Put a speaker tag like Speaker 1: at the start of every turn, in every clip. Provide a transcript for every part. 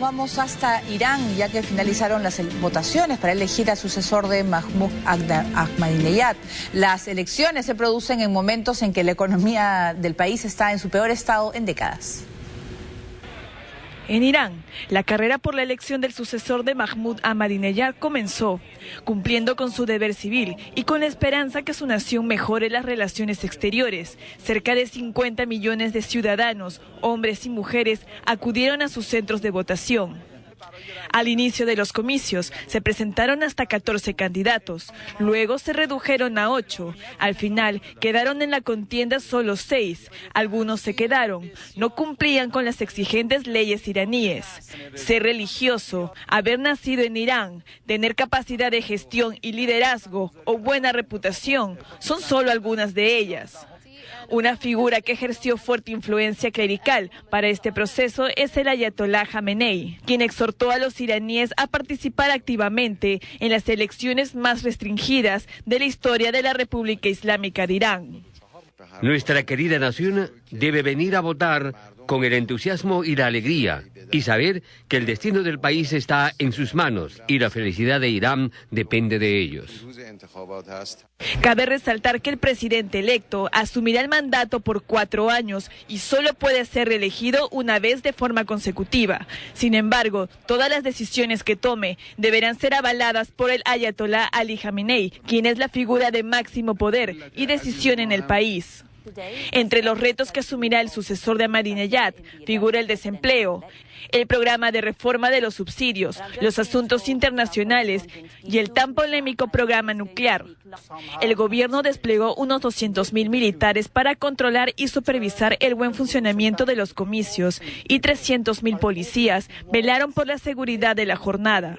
Speaker 1: vamos hasta Irán, ya que finalizaron las votaciones para elegir al sucesor de Mahmoud Ahmadinejad. Las elecciones se producen en momentos en que la economía del país está en su peor estado en décadas.
Speaker 2: En Irán, la carrera por la elección del sucesor de Mahmoud Ahmadinejad comenzó, cumpliendo con su deber civil y con la esperanza que su nación mejore las relaciones exteriores. Cerca de 50 millones de ciudadanos, hombres y mujeres, acudieron a sus centros de votación. Al inicio de los comicios se presentaron hasta 14 candidatos, luego se redujeron a 8. Al final quedaron en la contienda solo 6. Algunos se quedaron, no cumplían con las exigentes leyes iraníes. Ser religioso, haber nacido en Irán, tener capacidad de gestión y liderazgo o buena reputación son solo algunas de ellas. Una figura que ejerció fuerte influencia clerical para este proceso es el ayatolá Jamenei, quien exhortó a los iraníes a participar activamente en las elecciones más restringidas de la historia de la República Islámica de Irán.
Speaker 3: Nuestra querida nación debe venir a votar con el entusiasmo y la alegría y saber que el destino del país está en sus manos y la felicidad de Irán depende de ellos.
Speaker 2: Cabe resaltar que el presidente electo asumirá el mandato por 4 años y solo puede ser reelegido una vez de forma consecutiva. Sin embargo, todas las decisiones que tome deberán ser avaladas por el ayatolá Ali Jamenei, quien es la figura de máximo poder y decisión en el país. Entre los retos que asumirá el sucesor de Ahmadinejad figura el desempleo, el programa de reforma de los subsidios, los asuntos internacionales y el tan polémico programa nuclear. El gobierno desplegó unos 200.000 militares para controlar y supervisar el buen funcionamiento de los comicios y 300.000 policías velaron por la seguridad de la jornada.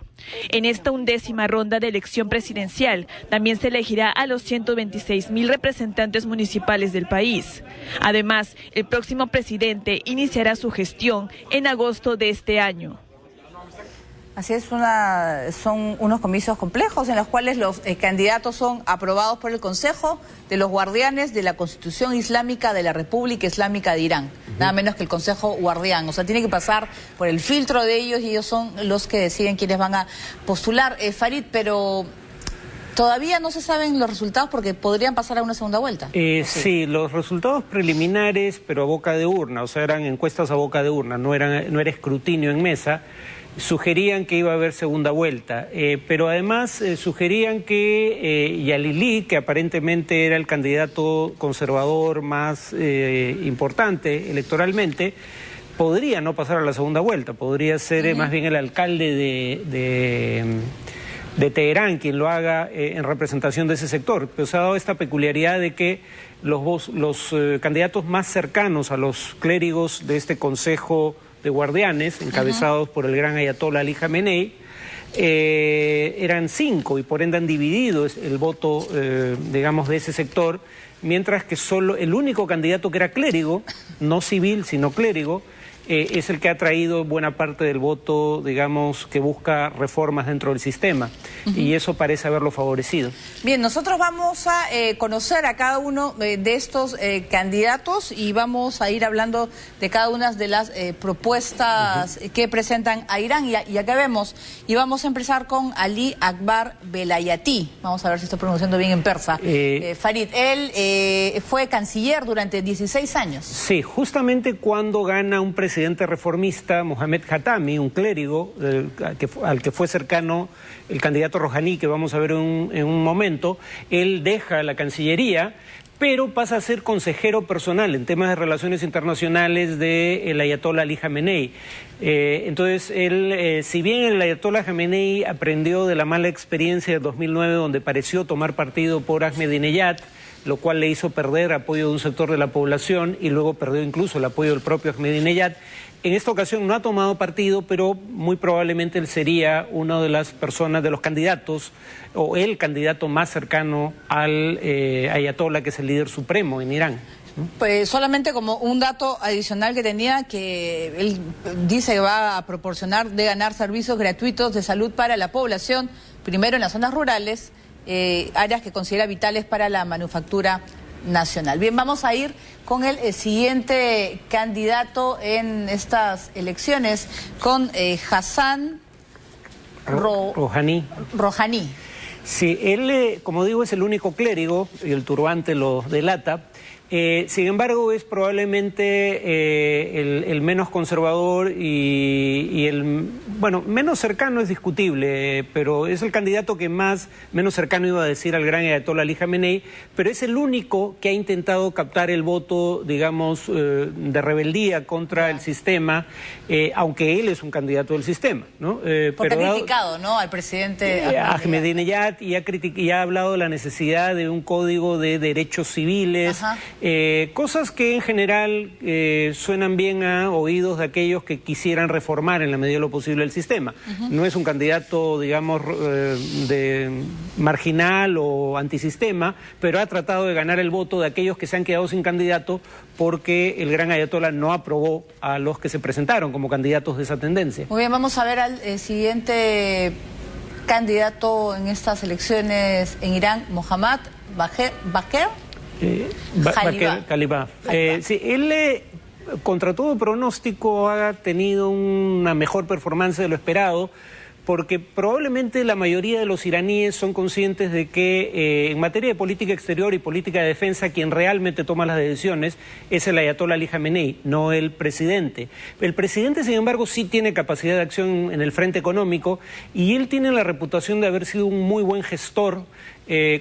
Speaker 2: En esta 11ª ronda de elección presidencial también se elegirá a los 126.000 representantes municipales del país. Además, el próximo presidente iniciará su gestión en agosto de este año.
Speaker 1: Así es, son unos comicios complejos en los cuales los candidatos son aprobados por el Consejo de los Guardianes de la Constitución Islámica de la República Islámica de Irán. Nada menos que el Consejo Guardián. O sea, tiene que pasar por el filtro de ellos y ellos son los que deciden quiénes van a postular. Farid, pero todavía no se saben los resultados porque podrían pasar a una segunda vuelta.
Speaker 4: Sí, los resultados preliminares, pero a boca de urna, o sea, eran encuestas a boca de urna, no era escrutinio en mesa. Sugerían que iba a haber segunda vuelta, pero además sugerían que Yalili, que aparentemente era el candidato conservador más importante electoralmente, podría no pasar a la segunda vuelta, podría ser más bien el alcalde de Teherán quien lo haga en representación de ese sector. Pero se ha dado esta peculiaridad de que los candidatos más cercanos a los clérigos de este Consejo de Guardianes, encabezados por el gran ayatolá Ali Jamenei, eran 5 y por ende han dividido el voto, digamos, de ese sector, mientras que solo el único candidato que era clérigo, no civil, sino clérigo, es el que ha traído buena parte del voto, digamos, que busca reformas dentro del sistema. Y eso parece haberlo favorecido.
Speaker 1: Bien, nosotros vamos a conocer a cada uno de estos candidatos y vamos a ir hablando de cada una de las propuestas que presentan a Irán. Y acá vemos, y vamos a empezar con Ali Akbar Velayati. Vamos a ver si estoy pronunciando bien en persa. Farid, él fue canciller durante 16 años.
Speaker 4: Sí, justamente cuando gana un presidente reformista, Mohamed Khatami, un clérigo al que fue cercano el candidato Rouhani, que vamos a ver en un momento. Él deja la Cancillería, pero pasa a ser consejero personal en temas de relaciones internacionales del ayatolá Ali Jamenei. Entonces, él, si bien el ayatolá Jamenei aprendió de la mala experiencia de 2009, donde pareció tomar partido por Ahmadinejad, lo cual le hizo perder apoyo de un sector de la población y luego perdió incluso el apoyo del propio Ahmadinejad. En esta ocasión no ha tomado partido, pero muy probablemente él sería una de las personas, de los candidatos, o el candidato más cercano al ayatolá, que es el líder supremo en Irán.
Speaker 1: Pues solamente como un dato adicional que tenía, que él dice que va a proporcionar de ganar servicios gratuitos de salud para la población, primero en las zonas rurales, áreas que considera vitales para la manufactura nacional. Bien, vamos a ir con el siguiente candidato en estas elecciones, con Hassan
Speaker 4: Rouhani. Sí, él, como digo, es el único clérigo, y el turbante lo delata. Sin embargo, es probablemente el menos conservador y el, bueno, menos cercano es discutible, pero es el candidato que menos cercano iba a decir al gran ayatollah Ali Khamenei, pero es el único que ha intentado captar el voto, digamos, de rebeldía contra el sistema, aunque él es un candidato del sistema, ¿no?
Speaker 1: Porque ha criticado, ¿no?, al presidente
Speaker 4: Ahmadinejad y ha hablado de la necesidad de un código de derechos civiles. Cosas que en general suenan bien a oídos de aquellos que quisieran reformar en la medida de lo posible el sistema. No es un candidato, digamos, de marginal o antisistema, pero ha tratado de ganar el voto de aquellos que se han quedado sin candidato porque el gran ayatollah no aprobó a los que se presentaron como candidatos de esa tendencia.
Speaker 1: Muy bien, vamos a ver al siguiente candidato en estas elecciones en Irán, Mohammad Baqir
Speaker 4: Khalibaf. Sí, él, contra todo pronóstico, ha tenido una mejor performance de lo esperado, porque probablemente la mayoría de los iraníes son conscientes de que en materia de política exterior y política de defensa quien realmente toma las decisiones es el ayatollah Ali Khamenei, no el presidente. El presidente, sin embargo, sí tiene capacidad de acción en el frente económico y él tiene la reputación de haber sido un muy buen gestor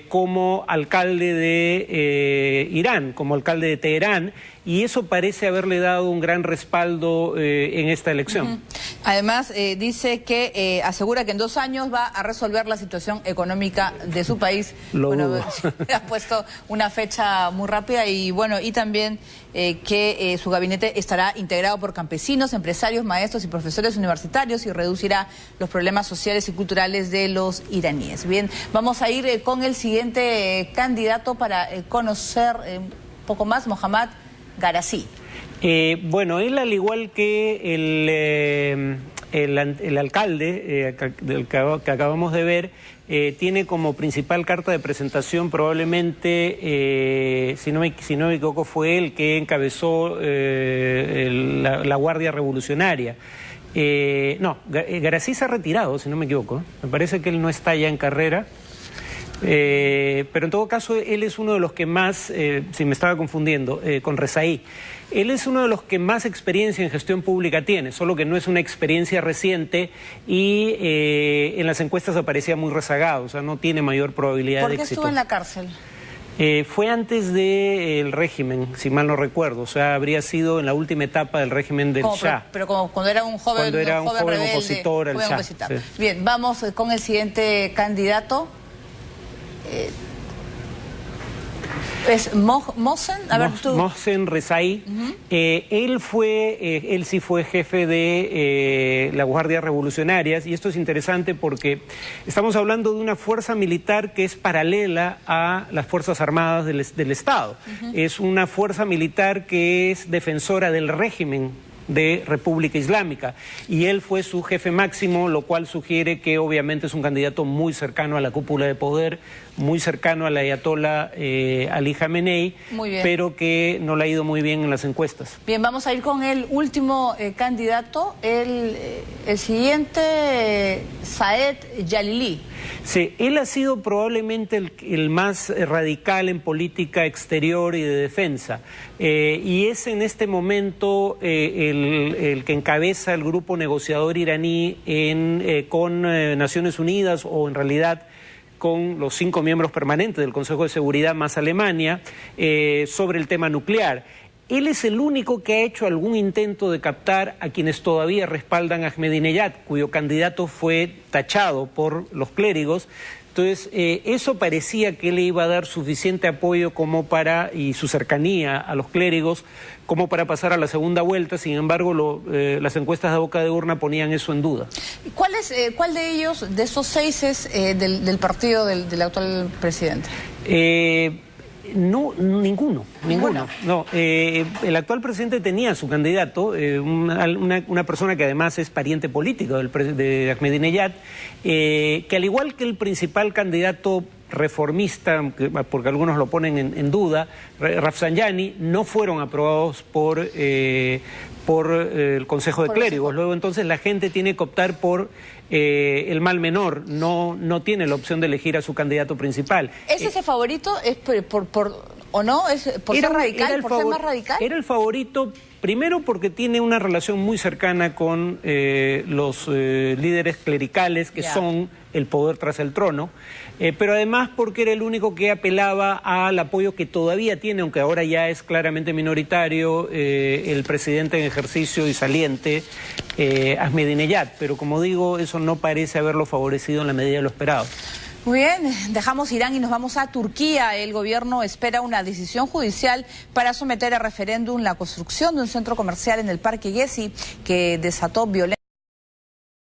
Speaker 4: como alcalde de Irán, como alcalde de Teherán, y eso parece haberle dado un gran respaldo en esta elección.
Speaker 1: Además, dice que asegura que en 2 años va a resolver la situación económica de su país. Ha puesto una fecha muy rápida y bueno, y también que su gabinete estará integrado por campesinos, empresarios, maestros y profesores universitarios y reducirá los problemas sociales y culturales de los iraníes. Bien, vamos a ir con el siguiente candidato para conocer un poco más, Mohammad Garazi.
Speaker 4: Bueno, él, al igual que el alcalde del que acabamos de ver, tiene como principal carta de presentación probablemente, si no me equivoco, fue él que encabezó la Guardia Revolucionaria. No, Garazi se ha retirado, si no me equivoco. Me parece que él no está ya en carrera. Pero en todo caso él es uno de los que más, si me estaba confundiendo, con Rezaí, él es uno de los que más experiencia en gestión pública tiene, solo que no es una experiencia reciente y en las encuestas aparecía muy rezagado, o sea, no tiene mayor probabilidad de éxito.
Speaker 1: ¿Por qué estuvo en la cárcel?
Speaker 4: Fue antes del régimen, si mal no recuerdo, o sea, habría sido en la última etapa del régimen del Shah.
Speaker 1: Pero como cuando era un joven, rebelde,
Speaker 4: opositor al Shah. Sí.
Speaker 1: Bien, vamos con el siguiente candidato. Es
Speaker 4: Mohsen Rezaí. Él sí fue jefe de la Guardia Revolucionarias, y esto es interesante porque estamos hablando de una fuerza militar que es paralela a las Fuerzas Armadas del Estado. Es una fuerza militar que es defensora del régimen de República Islámica, y él fue su jefe máximo, lo cual sugiere que obviamente es un candidato muy cercano a la cúpula de poder, muy cercano al ayatollah Ali Khamenei, pero que no le ha ido muy bien en las encuestas.
Speaker 1: Bien, vamos a ir con el último candidato, el siguiente, Saed Jalili.
Speaker 4: Sí, él ha sido probablemente el más radical en política exterior y de defensa, y es en este momento el que encabeza el grupo negociador iraní con Naciones Unidas, o en realidad con los 5 miembros permanentes del Consejo de Seguridad más Alemania, sobre el tema nuclear. Él es el único que ha hecho algún intento de captar a quienes todavía respaldan a Ahmadinejad, cuyo candidato fue tachado por los clérigos. Entonces, eso parecía que le iba a dar suficiente apoyo y su cercanía a los clérigos como para pasar a la segunda vuelta. Sin embargo, las encuestas de boca de urna ponían eso en duda.
Speaker 1: ¿Cuál de ellos, de esos 6, es del partido del actual presidente?
Speaker 4: No, ninguno. No, el actual presidente tenía su candidato, una persona que además es pariente político de Ahmadinejad, que al igual que el principal candidato reformista, porque algunos lo ponen en duda, Rafsanjani, no fueron aprobados por el Consejo de Clérigos. Luego entonces la gente tiene que optar por el mal menor, no tiene la opción de elegir a su candidato principal.
Speaker 1: ¿Es ese favorito? ¿Es o no? ¿Es por ser radical? ¿Por ser más radical?
Speaker 4: Era el favorito, primero porque tiene una relación muy cercana con los líderes clericales que son el poder tras el trono, pero además porque era el único que apelaba al apoyo que todavía tiene, aunque ahora ya es claramente minoritario, el presidente en ejercicio y saliente, Ahmadinejad, pero como digo, eso no parece haberlo favorecido en la medida de lo esperado.
Speaker 1: Muy bien, dejamos Irán y nos vamos a Turquía. El gobierno espera una decisión judicial para someter a referéndum la construcción de un centro comercial en el Parque Gezi que desató violencia.